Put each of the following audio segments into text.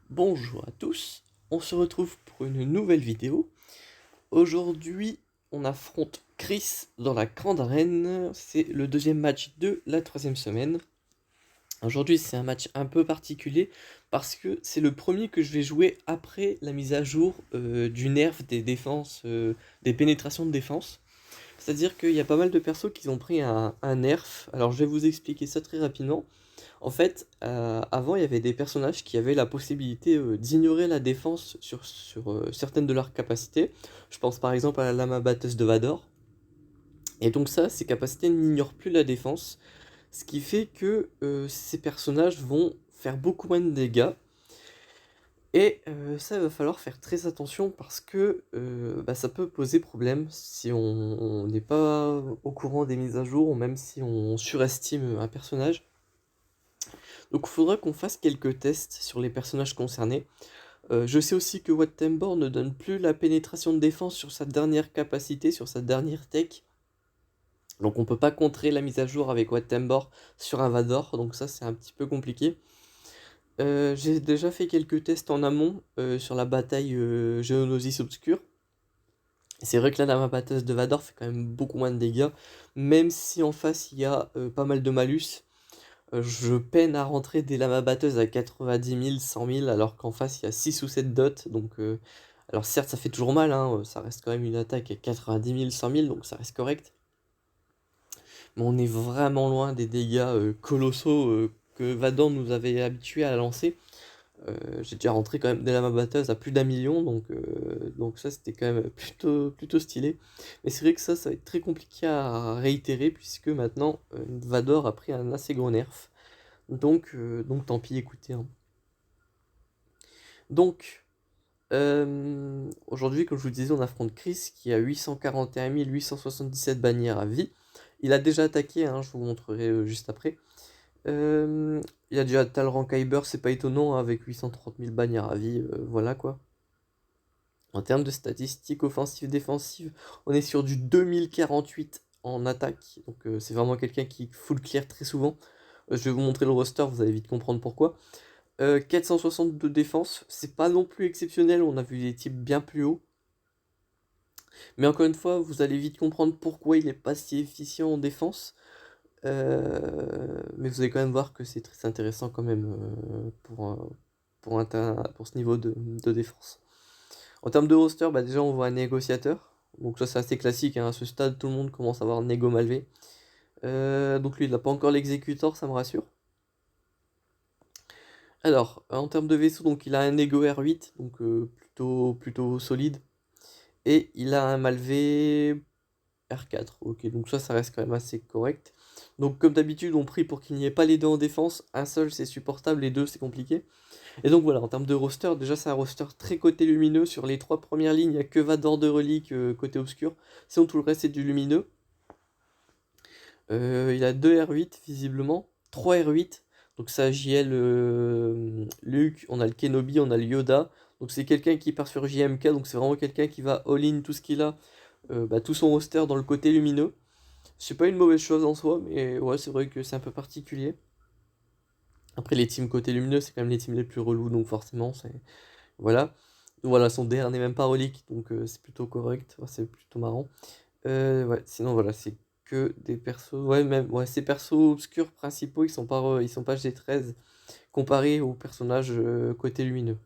Bonjour à tous, on se retrouve pour une nouvelle vidéo. Aujourd'hui, on affronte Chris dans la grande arène. C'est le deuxième match de la troisième semaine. Aujourd'hui, c'est un match un peu particulier parce que c'est le premier que je vais jouer après la mise à jour du nerf des défenses, des pénétrations de défense. C'est-à-dire qu'il y a pas mal de persos qui ont pris un nerf. Alors, je vais vous expliquer ça très rapidement. En fait, avant, il y avait des personnages qui avaient la possibilité d'ignorer la défense sur certaines de leurs capacités. Je pense par exemple à la lama batteuse de Vador. Et donc ça, ces capacités n'ignorent plus la défense, ce qui fait que ces personnages vont faire beaucoup moins de dégâts. Et ça, il va falloir faire très attention parce que ça peut poser problème si on n'est pas au courant des mises à jour, ou même si on surestime un personnage. Donc il faudra qu'on fasse quelques tests sur les personnages concernés. Je sais aussi que Wattembor ne donne plus la pénétration de défense sur sa dernière capacité, sur sa dernière tech. Donc on peut pas contrer la mise à jour avec Wattembor sur un Vador, donc ça c'est un petit peu compliqué. J'ai déjà fait quelques tests en amont sur la bataille Geonosis Obscure. C'est vrai que la lame batteuse de Vador fait quand même beaucoup moins de dégâts, même si en face il y a pas mal de malus. Je peine à rentrer des lamas batteuses à 90 000, 100 000, alors qu'en face il y a 6 ou 7 dots. Donc, alors certes, ça fait toujours mal, hein, ça reste quand même une attaque à 90 000, 100 000, donc ça reste correct. Mais on est vraiment loin des dégâts colossaux que Vador nous avait habitués à lancer. J'ai déjà rentré quand même des lamas batteuses à plus d'1 million, donc ça c'était quand même plutôt stylé. Mais c'est vrai que ça va être très compliqué à réitérer, puisque maintenant Vador a pris un assez gros nerf. Donc tant pis, écoutez, hein. Donc, aujourd'hui, comme je vous disais, on affronte Chris qui a 841 877 bannières à vie. Il a déjà attaqué, hein, je vous montrerai juste après. Il a déjà atteint le rang Kyber, c'est pas étonnant, hein, avec 830 000 bannières à vie, voilà quoi. En termes de statistiques offensives-défensives, on est sur du 2048 en attaque. Donc c'est vraiment quelqu'un qui full clear très souvent. Je vais vous montrer le roster, vous allez vite comprendre pourquoi. 460 de défense, c'est pas non plus exceptionnel, on a vu des types bien plus hauts. Mais encore une fois, vous allez vite comprendre pourquoi il est pas si efficient en défense. Mais vous allez quand même voir que c'est très intéressant quand même pour ce niveau de défense. En termes de roster, bah déjà on voit un négociateur. Donc ça c'est assez classique, hein. À ce stade tout le monde commence à avoir un négo Malvé. Donc lui il n'a pas encore l'exécuteur, ça me rassure. Alors, en termes de vaisseau, donc il a un Ego R8, donc plutôt solide. Et il a un Malvé R4. Ok, donc ça reste quand même assez correct. Donc comme d'habitude, on prie pour qu'il n'y ait pas les deux en défense. Un seul c'est supportable, les deux c'est compliqué. Et donc voilà, en termes de roster, déjà c'est un roster très côté lumineux. Sur les trois premières lignes, il n'y a que Vador de relique côté obscur. Sinon tout le reste c'est du lumineux. Il a 2 R8 visiblement, 3 R8. Donc ça JL Luke, on a le Kenobi, on a le Yoda. Donc c'est quelqu'un qui part sur JMK, donc c'est vraiment quelqu'un qui va all-in tout ce qu'il a, tout son roster dans le côté lumineux. C'est pas une mauvaise chose en soi, mais ouais, c'est vrai que c'est un peu particulier. Après les teams côté lumineux, c'est quand même les teams les plus relous, donc forcément, c'est... Voilà. Donc voilà, son DR n'est même pas relique, donc c'est plutôt correct, ouais, c'est plutôt marrant. Ouais, sinon voilà, c'est que des persos. Ouais, même ouais, ces persos obscurs principaux, ils sont pas G13 comparés aux personnages côté lumineux.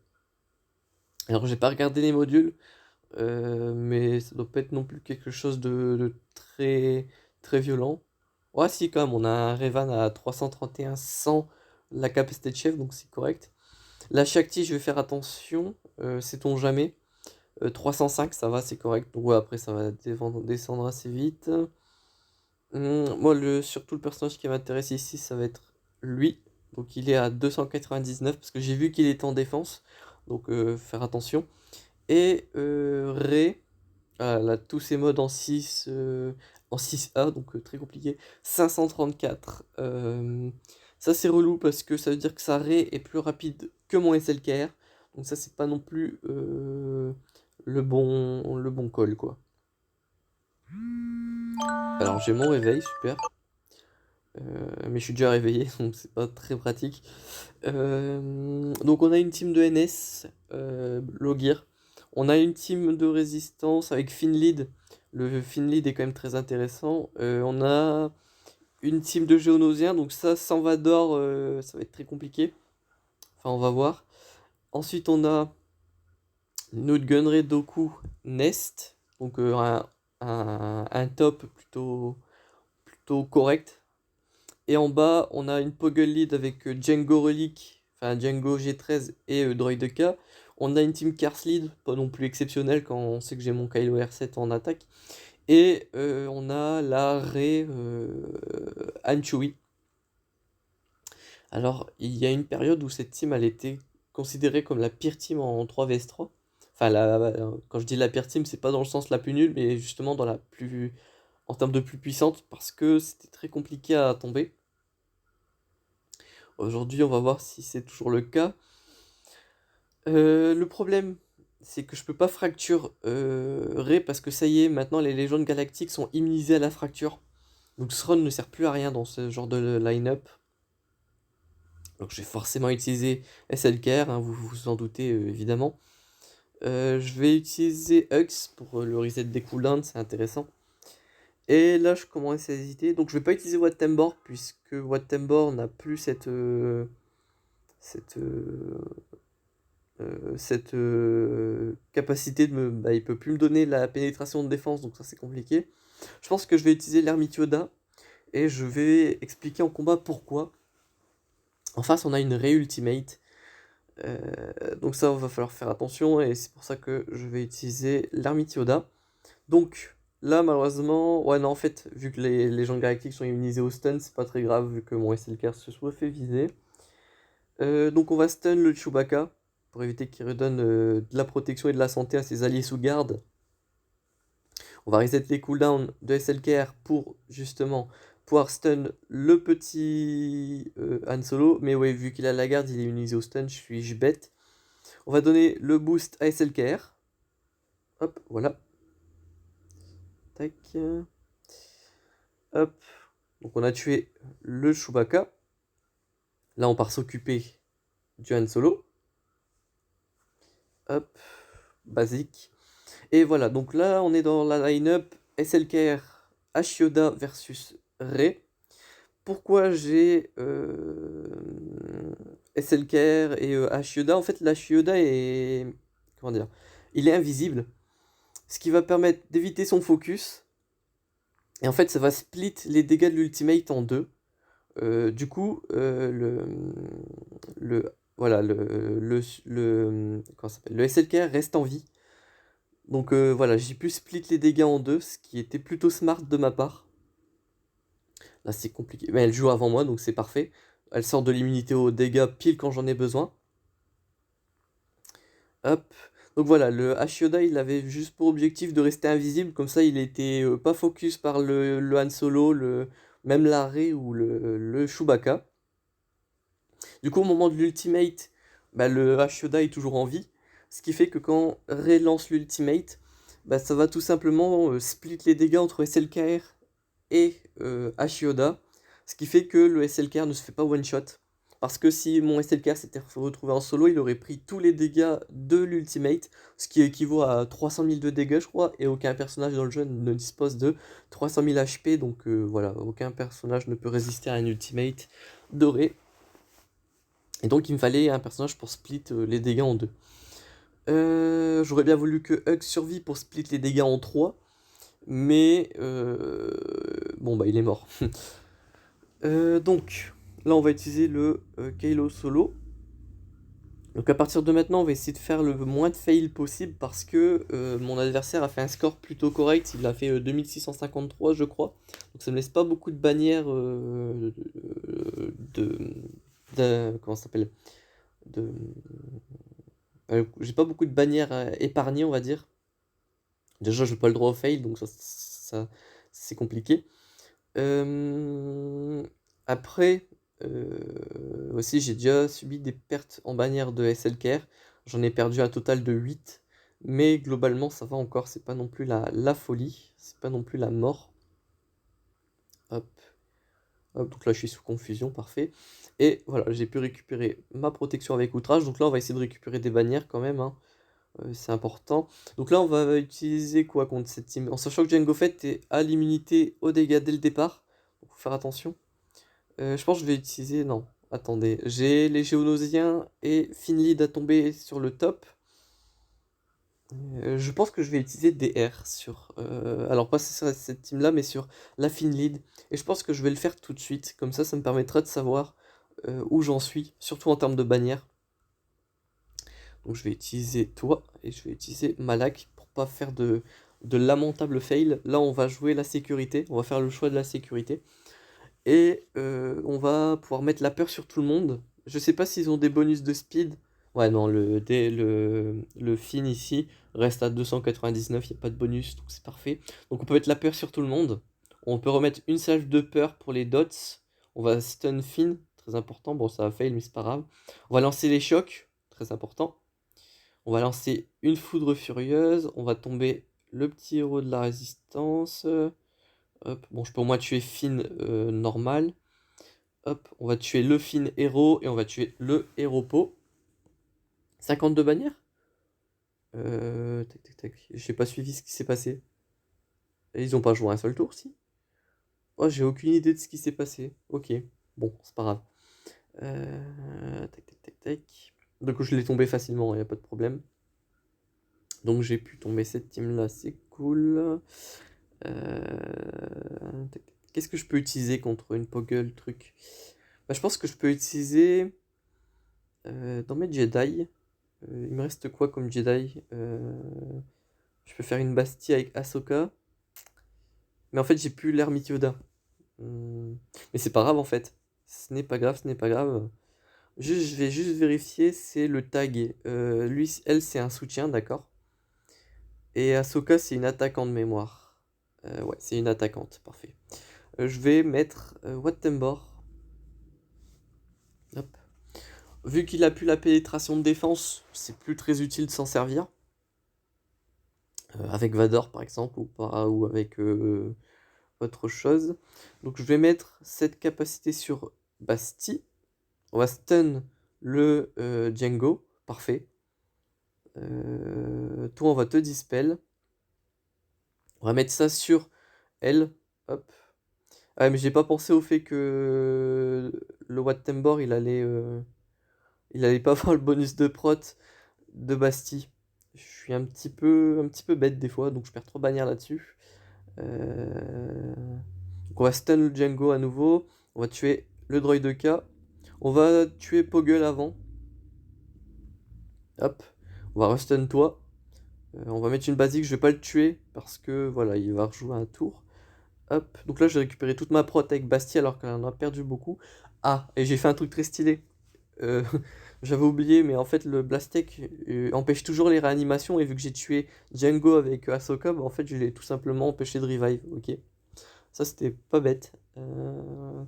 Alors j'ai pas regardé les modules, mais ça doit pas être non plus quelque chose de très violent. Ouais, si quand même, on a un Revan à 331 sans la capacité de chef, donc c'est correct. La Shakti, je vais faire attention, sait-on jamais. 305, ça va, c'est correct. Donc ouais, après ça va descendre assez vite. Moi, surtout le personnage qui m'intéresse ici, ça va être lui. Donc il est à 299 parce que j'ai vu qu'il était en défense. Donc faire attention. Et Rey, elle a tous ses modes en 6A, donc très compliqué. 534. Ça c'est relou parce que ça veut dire que sa Rey est plus rapide que mon SLKR. Donc ça c'est pas non plus le bon call quoi. Alors j'ai mon réveil, super. mais je suis déjà réveillé, donc c'est pas très pratique. Donc on a une team de NS, Logir. On a une team de résistance avec Finlead. Le Finlead est quand même très intéressant. On a une team de Géonosiens, donc ça, Sanvador, ça va être très compliqué. Enfin, on va voir. Ensuite, on a notre Gunray Doku Nest, donc un top plutôt correct. Et en bas, on a une Poggle Lead avec Django Relic, enfin Django G13 et Droid K. On a une team Cars Lead, pas non plus exceptionnelle quand on sait que j'ai mon Kylo R7 en attaque. Et on a la Rey Anchui. Alors, il y a une période où cette team, elle était considérée comme la pire team en 3vs3. Enfin, quand je dis la pire team, c'est pas dans le sens la plus nulle, mais justement dans la plus, en termes de plus puissante, parce que c'était très compliqué à tomber. Aujourd'hui, on va voir si c'est toujours le cas. Le problème, c'est que je peux pas fracture Rey parce que ça y est, maintenant les légendes galactiques sont immunisées à la fracture. Donc Thrawn ne sert plus à rien dans ce genre de line-up. Donc je vais forcément utiliser SLKR, hein, vous vous en doutez évidemment. Je vais utiliser Hux pour le reset des cooldowns, c'est intéressant. Et là je commence à hésiter. Donc je vais pas utiliser Wat Tambor puisque Wat Tambor n'a plus cette capacité de me... Bah, il peut plus me donner la pénétration de défense, donc ça c'est compliqué. Je pense que je vais utiliser l'Ermite Yoda et je vais expliquer en combat pourquoi. En face, on a une Rey Ultimate. Donc ça, va falloir faire attention et c'est pour ça que je vais utiliser l'Ermite Yoda. Donc là, malheureusement, ouais, non, en fait, vu que les gens galactiques sont immunisés au stun, c'est pas très grave vu que mon SLK se soit fait viser. Donc on va stun le Chewbacca pour éviter qu'il redonne de la protection et de la santé à ses alliés sous garde. On va reset les cooldowns de SLKR pour justement pouvoir stun le petit Han Solo. Mais ouais, vu qu'il a la garde, il est immunisé au stun, je suis bête. On va donner le boost à SLKR. Hop, voilà. Tac. Hop. Donc on a tué le Chewbacca. Là, on part s'occuper du Han Solo. Hop. Basique. Et voilà, donc là, on est dans la line-up SLKR Ashioda versus Rey. Pourquoi j'ai SLKR et Ashioda? En fait, l'Ashioda est... Comment dire? Il est invisible. Ce qui va permettre d'éviter son focus. Et en fait, ça va split les dégâts de l'ultimate en deux. Du coup, voilà, comment ça s'appelle? Le SLKR reste en vie. Donc voilà, j'ai pu split les dégâts en deux, ce qui était plutôt smart de ma part. Là, c'est compliqué. Mais elle joue avant moi, donc c'est parfait. Elle sort de l'immunité aux dégâts pile quand j'en ai besoin. Hop. Donc voilà, le Ashioda, il avait juste pour objectif de rester invisible. Comme ça, il était pas focus par le Han Solo, même la Rey ou le Chewbacca. Du coup, au moment de l'ultimate, bah, le Ashioda est toujours en vie. Ce qui fait que quand Rey lance l'ultimate, bah, ça va tout simplement split les dégâts entre SLKR et Ashioda. Ce qui fait que le SLKR ne se fait pas one shot. Parce que si mon SLKR s'était retrouvé en solo, il aurait pris tous les dégâts de l'ultimate, ce qui équivaut à 300 000 de dégâts, je crois, et aucun personnage dans le jeu ne dispose de 300 000 HP, donc voilà, aucun personnage ne peut résister à un ultimate doré. Et donc il me fallait un personnage pour split les dégâts en deux. J'aurais bien voulu que Hug survive pour split les dégâts en 3, mais bon bah il est mort. Donc là on va utiliser le Kylo Solo. Donc à partir de maintenant on va essayer de faire le moins de fail possible parce que mon adversaire a fait un score plutôt correct, il a fait 2653 je crois. Donc ça me laisse pas beaucoup de bannières comment ça s'appelle de j'ai pas beaucoup de bannières épargnées on va dire. Déjà je n'ai pas le droit au fail donc ça c'est compliqué. Après, aussi j'ai déjà subi des pertes en bannière de SLKR. J'en ai perdu un total de 8. Mais globalement ça va encore, c'est pas non plus la folie. C'est pas non plus la mort. Hop. Hop, donc là je suis sous confusion, parfait. Et voilà, j'ai pu récupérer ma protection avec outrage. Donc là on va essayer de récupérer des bannières quand même, hein. C'est important. Donc là on va utiliser quoi contre cette team? En sachant que Jango Fett est à l'immunité aux dégâts dès le départ. Donc faut faire attention. Je pense que je vais utiliser... Non, attendez. J'ai les Géonosiens et Finlead à tomber sur le top. Je pense que je vais utiliser des R sur... alors pas sur cette team là, mais sur la Finlead. Et je pense que je vais le faire tout de suite. Comme ça me permettra de savoir où j'en suis. Surtout en termes de bannière. Donc je vais utiliser toi et je vais utiliser Malak pour pas faire de lamentables fails. Là on va jouer la sécurité. On va faire le choix de la sécurité. Et on va pouvoir mettre la peur sur tout le monde. Je sais pas s'ils ont des bonus de speed. Ouais, non, le fin ici reste à 299, il n'y a pas de bonus, donc c'est parfait. Donc on peut mettre la peur sur tout le monde. On peut remettre une salve de peur pour les dots. On va stun fin, très important. Bon, ça va fail, mais c'est pas grave. On va lancer les chocs, très important. On va lancer une foudre furieuse. On va tomber le petit héros de la résistance. Hop, bon, je peux au moins tuer Finn normal. Hop, on va tuer le Finn héros et on va tuer le héros pot. 52 bannières. Tac, tac, tac. J'ai pas suivi ce qui s'est passé. Et ils ont pas joué un seul tour, si? Oh, j'ai aucune idée de ce qui s'est passé. Ok, bon, c'est pas grave. Tac, tac, tac, tac. Donc je l'ai tombé facilement, il n'y a pas de problème. Donc j'ai pu tomber cette team là, c'est cool. Qu'est-ce que je peux utiliser contre une Poggle truc? Bah, je pense que je peux utiliser dans mes Jedi. Il me reste quoi comme Jedi? Je peux faire une Bastille avec Ahsoka. Mais en fait, j'ai plus l'ermite Yoda. Mais c'est pas grave en fait. Ce n'est pas grave, ce n'est pas grave. Juste, je vais juste vérifier, c'est le tag. Lui, elle, c'est un soutien, d'accord. Et Ahsoka, c'est une attaquante de mémoire. Ouais, c'est une attaquante, parfait. Je vais mettre Wattembor. Hop. Vu qu'il a plus la pénétration de défense, c'est plus très utile de s'en servir. Avec Vador par exemple, ou avec autre chose. Donc je vais mettre cette capacité sur Bastille. On va stun le Django, parfait. Toi on va te dispel. On va mettre ça sur elle, hop. Ah mais j'ai pas pensé au fait que le Wattembor il allait pas avoir le bonus de prot de Bastille. Je suis un petit peu bête des fois, donc je perds 3 bannières là-dessus. Donc on va stun le Django à nouveau. On va tuer le droid K. On va tuer Poggle avant. Hop. On va restun toi. On va mettre une basique, je vais pas le tuer parce que voilà, il va rejouer un tour. Hop. Donc là, j'ai récupéré toute ma prot avec Bastille alors qu'elle en a perdu beaucoup. Ah, et j'ai fait un truc très stylé. Euh, J'avais oublié, mais en fait, le Blastek empêche toujours les réanimations. Et vu que j'ai tué Django avec Ahsoka, bah, en fait, je l'ai tout simplement empêché de revive. Ok. Ça, c'était pas bête.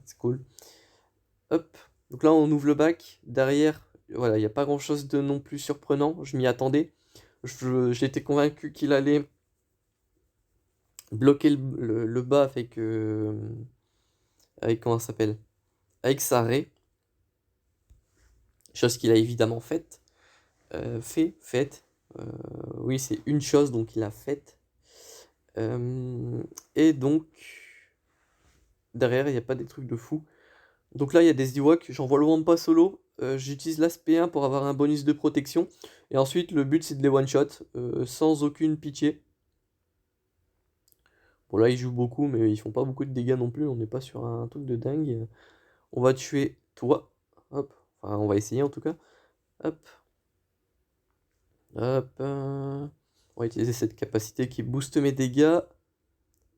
C'est cool. Hop. Donc là, on ouvre le bac. Derrière, voilà, il n'y a pas grand-chose de non plus surprenant. Je m'y attendais. J'étais convaincu qu'il allait bloquer le bas avec... avec comment ça s'appelle? Avec sa raie. Chose qu'il a évidemment faite. Faite. Oui, c'est une chose, donc il a faite. Et donc, derrière, il n'y a pas des trucs de fou. Donc là, il y a des Ewoks, j'envoie le Wampa solo, j'utilise l'aspect 1 pour avoir un bonus de protection, et ensuite le but c'est de les one-shot, sans aucune pitié. Bon là ils jouent beaucoup, mais ils font pas beaucoup de dégâts non plus, on n'est pas sur un truc de dingue. On va tuer toi, hop, enfin on va essayer en tout cas, hop, hop, on va utiliser cette capacité qui booste mes dégâts.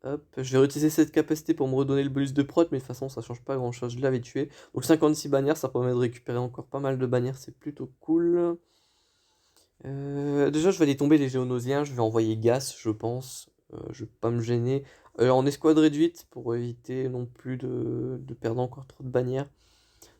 Hop, je vais réutiliser cette capacité pour me redonner le bonus de prot, mais de toute façon ça change pas grand chose, je l'avais tué. Donc 56 bannières, ça permet de récupérer encore pas mal de bannières, c'est plutôt cool. Déjà je vais aller tomber les Géonosiens, je vais envoyer Gas je pense, je vais pas me gêner. En escouade réduite pour éviter non plus de perdre encore trop de bannières.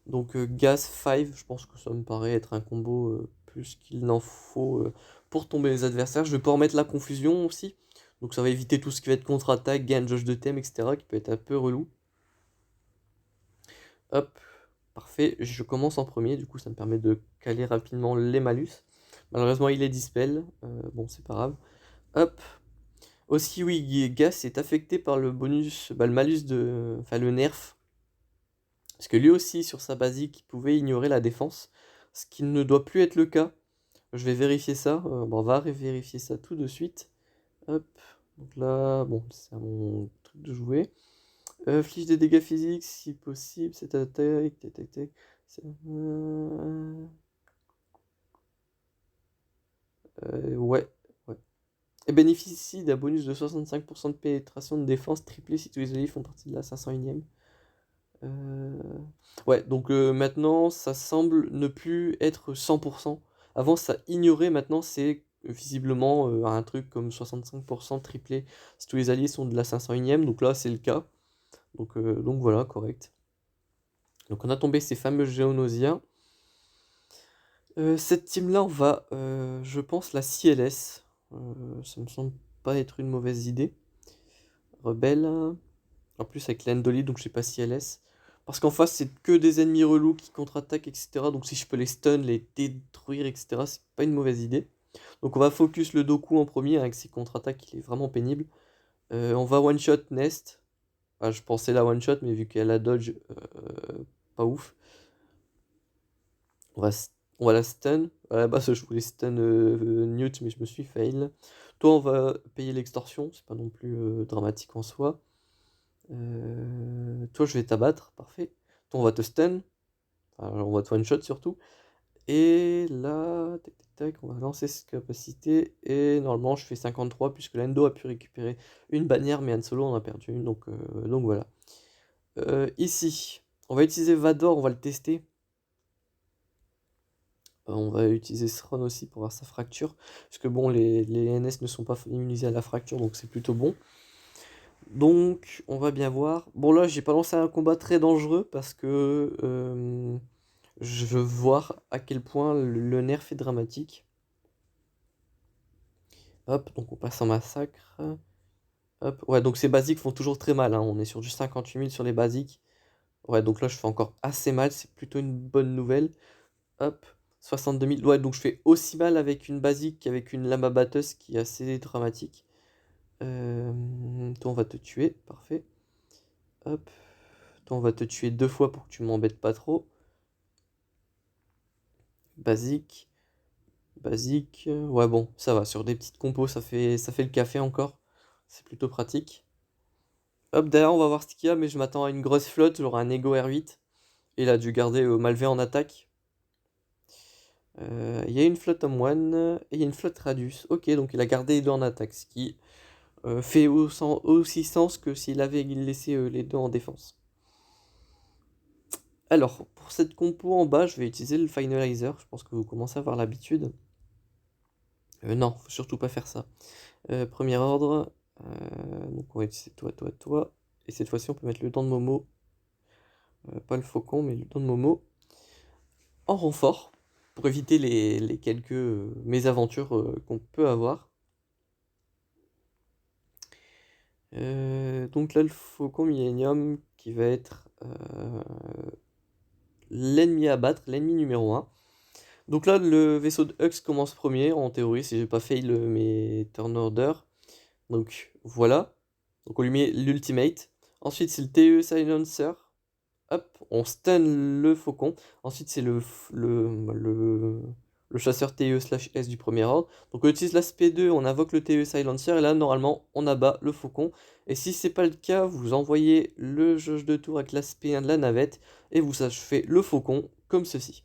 Donc Gas 5, je pense que ça me paraît être un combo plus qu'il n'en faut pour tomber les adversaires. Je vais pouvoir mettre la confusion aussi. Donc ça va éviter tout ce qui va être contre-attaque, gain de jauge de thème, etc. qui peut être un peu relou. Hop, parfait. Je commence en premier, du coup ça me permet de caler rapidement les malus. Malheureusement il est dispel, bon c'est pas grave. Hop. Aussi oui, Gas est affecté par le bonus, le malus de... Enfin le nerf. Parce que lui aussi sur sa basique il pouvait ignorer la défense. Ce qui ne doit plus être le cas. Je vais vérifier ça, bon, on va vérifier ça tout de suite. Hop, donc là, bon, c'est à mon truc de jouer. Fliche des dégâts physiques, si possible, cette attaque, tac, tac, tac. Ouais, ouais. Et bénéficie d'un bonus de 65% de pénétration de défense triplé si tous les alliés font partie de la 501ème. Ouais, donc maintenant, ça semble ne plus être 100%. Avant, ça ignorait, maintenant, c'est visiblement un truc comme 65% triplé si tous les alliés sont de la 501ème. Donc là, c'est le cas. Donc voilà, correct. Donc on a tombé ces fameux Géonosiens. Cette team-là, on va, je pense, la CLS. Ça me semble pas être une mauvaise idée. Rebelle. En plus avec l'Endoli, donc je sais pas CLS. Parce qu'en face, c'est que des ennemis relous qui contre-attaquent, etc. Donc si je peux les stun, les détruire, etc., c'est pas une mauvaise idée. Donc on va focus le Doku en premier, avec ses contre-attaques, il est vraiment pénible. On va one-shot Nest. Ah, je pensais la one-shot, mais vu qu'elle a dodge, pas ouf. On va, on va la stun. À la base, je voulais stun Newt, mais je me suis fail. Toi, on va payer l'extorsion, c'est pas non plus dramatique en soi. Toi, je vais t'abattre, parfait. Toi, on va te stun. Alors, on va te one-shot surtout. Et là, tac, tac, tac, on va lancer cette capacité. Et normalement, je fais 53 puisque l'Endo a pu récupérer une bannière, mais Han Solo en a perdu une. Donc voilà. Ici, on va utiliser Vador, on va le tester. On va utiliser Sron aussi pour voir sa fracture. Parce que bon, les NS ne sont pas immunisés à la fracture, donc c'est plutôt bon. Donc, on va bien voir. Bon, là, j'ai pas lancé un combat très dangereux parce que je veux voir à quel point le nerf est dramatique. Hop, donc on passe en massacre. Hop, ouais, donc ces basiques font toujours très mal, hein. On est sur du 58 000 sur les basiques. Ouais, donc là, je fais encore assez mal. C'est plutôt une bonne nouvelle. Hop, 62 000. Ouais, donc je fais aussi mal avec une basique qu'avec une lama batteuse qui est assez dramatique. Toi, on va te tuer. Parfait. Hop. Toi, on va te tuer 2 fois pour que tu m'embêtes pas trop. Basique. Basique. Ouais, bon, ça va. Sur des petites compos, ça fait le café encore. C'est plutôt pratique. Hop, derrière, on va voir ce qu'il y a, mais je m'attends à une grosse flotte, genre un Ego R8. Et il a dû garder Malvé en attaque. Il y a une flotte Homme One et il y a une flotte Radius. Ok, donc il a gardé les deux en attaque, ce qui fait aussi sens que s'il avait laissé les deux en défense. Alors, pour cette compo en bas, je vais utiliser le Finalizer. Je pense que vous commencez à avoir l'habitude. Non, faut surtout pas faire ça. Premier ordre. Donc on va utiliser toi, toi, toi. Et cette fois-ci, on peut mettre le dent de Momo. Pas le faucon, mais le dent de Momo. En renfort. Pour éviter les quelques mésaventures qu'on peut avoir. Donc là, le faucon Millennium qui va être l'ennemi à battre, l'ennemi numéro 1. Donc là, le vaisseau de Hux commence premier, en théorie, si j'ai pas fail mes turn order. Donc voilà. Donc on lui met l'ultimate. Ensuite, c'est le TE Silencer. Hop, on stun le faucon. Ensuite, c'est le chasseur TE/S du premier ordre. Donc on utilise l'aspect 2, on invoque le TE Silencer. Et là, normalement, on abat le faucon. Et si c'est pas le cas, vous envoyez le jauge de tour avec l'aspect 1 de la navette. Et vous achevez le faucon comme ceci.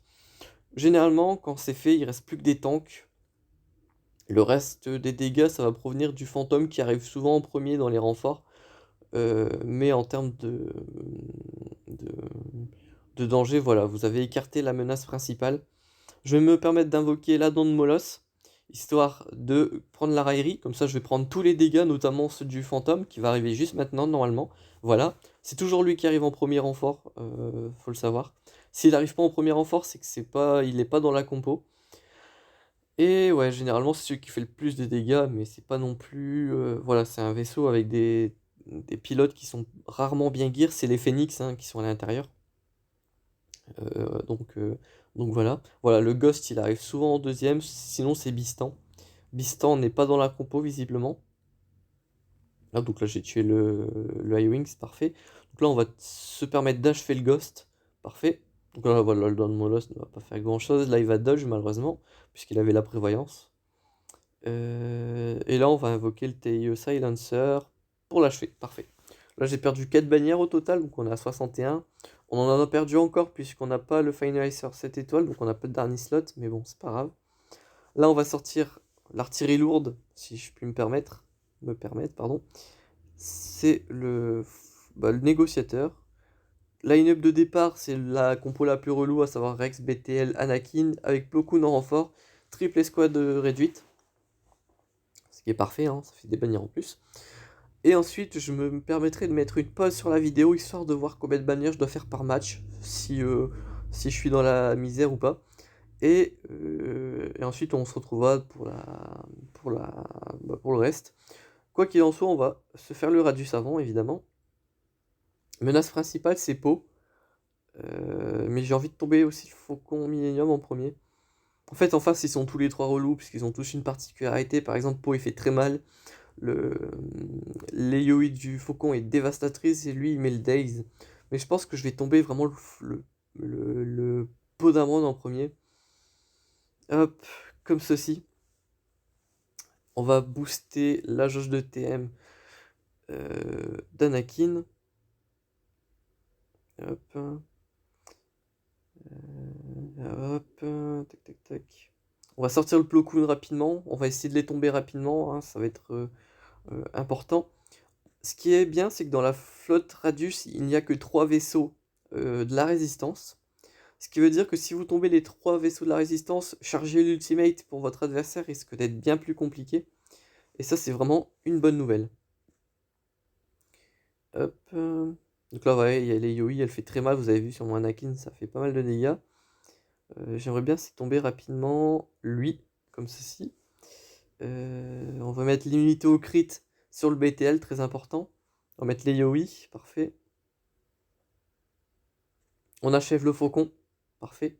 Généralement, quand c'est fait, il reste plus que des tanks. Le reste des dégâts, ça va provenir du fantôme qui arrive souvent en premier dans les renforts. Mais en termes de danger, voilà, vous avez écarté la menace principale. Je vais me permettre d'invoquer la dent de Moloss, histoire de prendre la raillerie. Comme ça, je vais prendre tous les dégâts, notamment ceux du fantôme, qui va arriver juste maintenant, normalement. Voilà, c'est toujours lui qui arrive en premier renfort, faut le savoir. S'il n'arrive pas en premier renfort, c'est que il n'est pas dans la compo. Et ouais, généralement, c'est celui qui fait le plus de dégâts, mais c'est pas non plus... voilà, c'est un vaisseau avec des pilotes qui sont rarement bien gear, c'est les Phoenix hein, qui sont à l'intérieur. Euh, donc, euh, donc voilà. Voilà, le Ghost il arrive souvent en deuxième, sinon c'est Bistan. Bistan n'est pas dans la compo visiblement. Ah, donc là j'ai tué le High Wing, c'est parfait. Donc là on va se permettre d'achever le Ghost. Parfait. Donc là voilà, le Dawn Molos ne va pas faire grand chose. Là il va dodge malheureusement, puisqu'il avait la prévoyance. Et là on va invoquer le TIE Silencer pour l'achever. Parfait. Là j'ai perdu 4 bannières au total, donc on est à 61. On en a perdu encore puisqu'on n'a pas le Finalizer 7 étoiles, donc on n'a pas de dernier slot, mais bon c'est pas grave. Là on va sortir l'artillerie lourde, si je puis me permettre, pardon. C'est le négociateur. Line-up de départ, c'est la compo la plus relou, à savoir Rex, BTL, Anakin, avec Plo Koon en renfort, triple escouade réduite, ce qui est parfait, hein, ça fait des bannières en plus. Et ensuite, je me permettrai de mettre une pause sur la vidéo, histoire de voir combien de bannières je dois faire par match, si je suis dans la misère ou pas. Et ensuite, on se retrouvera pour le reste. Quoi qu'il en soit, on va se faire le radius avant, évidemment. Menace principale, c'est Poe. Mais j'ai envie de tomber aussi le Faucon Millennium en premier. En fait, en face, ils sont tous les trois relous, puisqu'ils ont tous une particularité. Par exemple, Poe, il fait très mal. Le... L'AOE du Faucon est dévastatrice, et lui, il met le Daze. Mais je pense que je vais tomber vraiment le Poe d'Amande en premier. Hop, comme ceci. On va booster la jauge de TM d'Anakin. Hop. Tac, tac, tac. On va sortir le Plo Koon rapidement. On va essayer de les tomber rapidement, hein, ça va être important. Ce qui est bien, c'est que dans la flotte Radius, il n'y a que 3 vaisseaux de la résistance. Ce qui veut dire que si vous tombez les 3 vaisseaux de la résistance, charger l'ultimate pour votre adversaire risque d'être bien plus compliqué. Et ça, c'est vraiment une bonne nouvelle. Hop. Donc là, ouais, il y a les Yoi, elle fait très mal. Vous avez vu sur mon Anakin, ça fait pas mal de dégâts. J'aimerais bien c'est tomber rapidement lui, comme ceci. On va mettre l'immunité au crit sur le BTL, très important. On va mettre les Yoi, parfait. On achève le faucon, parfait.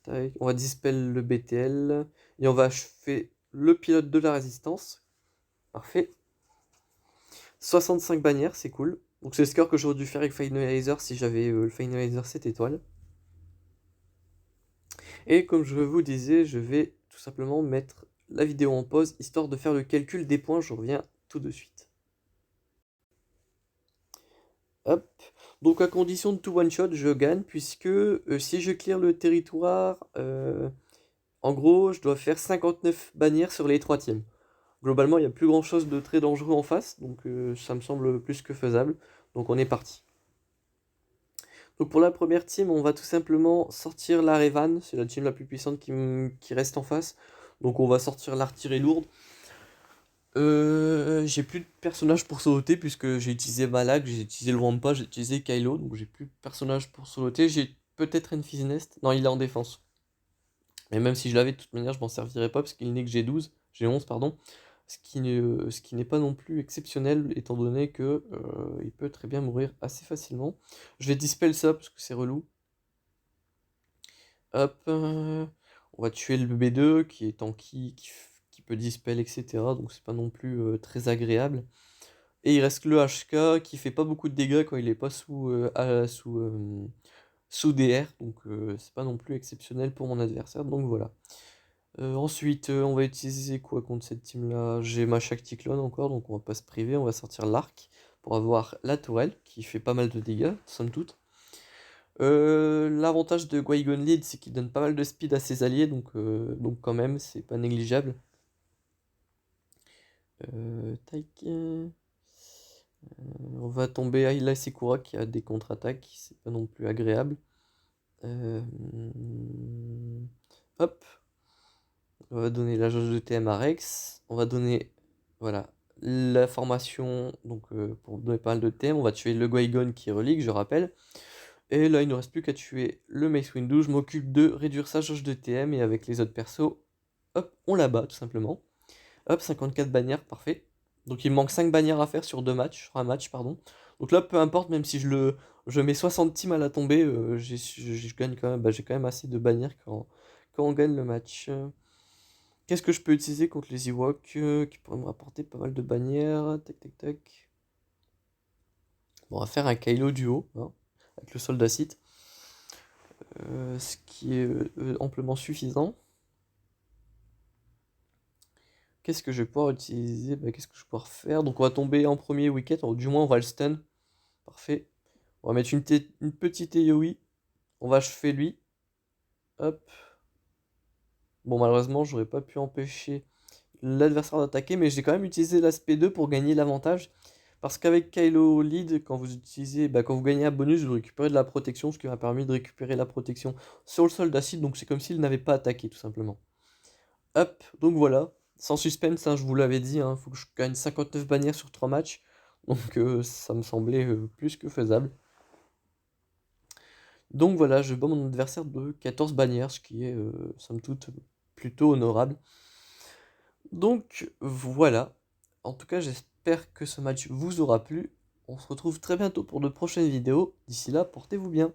On va dispel le BTL. Et on va achever le pilote de la résistance. Parfait. 65 bannières, c'est cool. Donc c'est le score que j'aurais dû faire avec Finalizer si j'avais le Finalizer 7 étoiles. Et comme je vous disais, je vais tout simplement mettre la vidéo en pause, histoire de faire le calcul des points. Je reviens tout de suite. Hop. Donc à condition de tout one-shot, je gagne, puisque si je clear le territoire, en gros, je dois faire 59 bannières sur les 3 teams. Globalement, il n'y a plus grand-chose de très dangereux en face, donc ça me semble plus que faisable. Donc on est parti. Donc pour la première team, on va tout simplement sortir la Revan, c'est la team la plus puissante qui reste en face. Donc on va sortir l'artillerie lourde. J'ai plus de personnages pour soloter puisque j'ai utilisé Malak, j'ai utilisé le Wampa, j'ai utilisé Kylo, donc j'ai plus de personnages pour soloter. J'ai peut-être Enfys Nest, non il est en défense. Mais même si je l'avais de toute manière, je m'en servirais pas parce qu'il n'est que G11 pardon. Ce qui n'est pas non plus exceptionnel étant donné que il peut très bien mourir assez facilement. Je vais dispel ça parce que c'est relou. Hop, on va tuer le B2 qui est tanky, qui peut dispel, etc. Donc c'est pas non plus très agréable. Et il reste le HK qui fait pas beaucoup de dégâts quand il est pas sous DR. Donc c'est pas non plus exceptionnel pour mon adversaire. Donc voilà. Ensuite, on va utiliser quoi contre cette team là? J'ai ma Shakti Clone encore, donc on va pas se priver. On va sortir l'arc pour avoir la tourelle qui fait pas mal de dégâts, somme toute. L'avantage de Qui-Gon Lead, c'est qu'il donne pas mal de speed à ses alliés, donc quand même, c'est pas négligeable. Tac. On va tomber Ayla Sekura qui a des contre-attaques, c'est pas non plus agréable. Hop. On va donner la jauge de TM à Rex. On va donner, voilà, la formation, donc pour donner pas mal de TM, on va tuer le Qui-Gon qui est relique, je rappelle. Et là, il ne reste plus qu'à tuer le Mace Windu. Je m'occupe de réduire sa jauge de TM et avec les autres persos, hop, on la bat tout simplement. Hop, 54 bannières, parfait. Donc il me manque 5 bannières à faire sur 2 matchs, sur un match, pardon. Donc là, peu importe, même si je mets 60 teams à la tombée, je gagne quand même, j'ai quand même assez de bannières quand on gagne le match. Qu'est-ce que je peux utiliser contre les Ewoks qui pourraient me rapporter pas mal de bannières? Tac, tac, tac. Bon, on va faire un Kylo duo, hein, avec le soldat Sith. Ce qui est amplement suffisant. Qu'est-ce que je vais pouvoir utiliser? Qu'est-ce que je vais pouvoir faire? Donc on va tomber en premier wicket, ou du moins on va le stun. Parfait. On va mettre une petite AoE. On va achever lui. Hop. Bon, malheureusement, j'aurais pas pu empêcher l'adversaire d'attaquer, mais j'ai quand même utilisé l'aspect 2 pour gagner l'avantage. Parce qu'avec Kylo Lead, quand vous utilisez, quand vous gagnez un bonus, vous récupérez de la protection, ce qui m'a permis de récupérer la protection sur le soldat Sith, donc c'est comme s'il n'avait pas attaqué, tout simplement. Hop, donc voilà, sans suspense, hein, je vous l'avais dit, il faut que je gagne 59 bannières sur 3 matchs, donc ça me semblait plus que faisable. Donc voilà, je bats mon adversaire de 14 bannières, ce qui est, somme toute, plutôt honorable. Donc voilà, en tout cas j'espère que ce match vous aura plu. On se retrouve très bientôt pour de prochaines vidéos. D'ici là, portez-vous bien.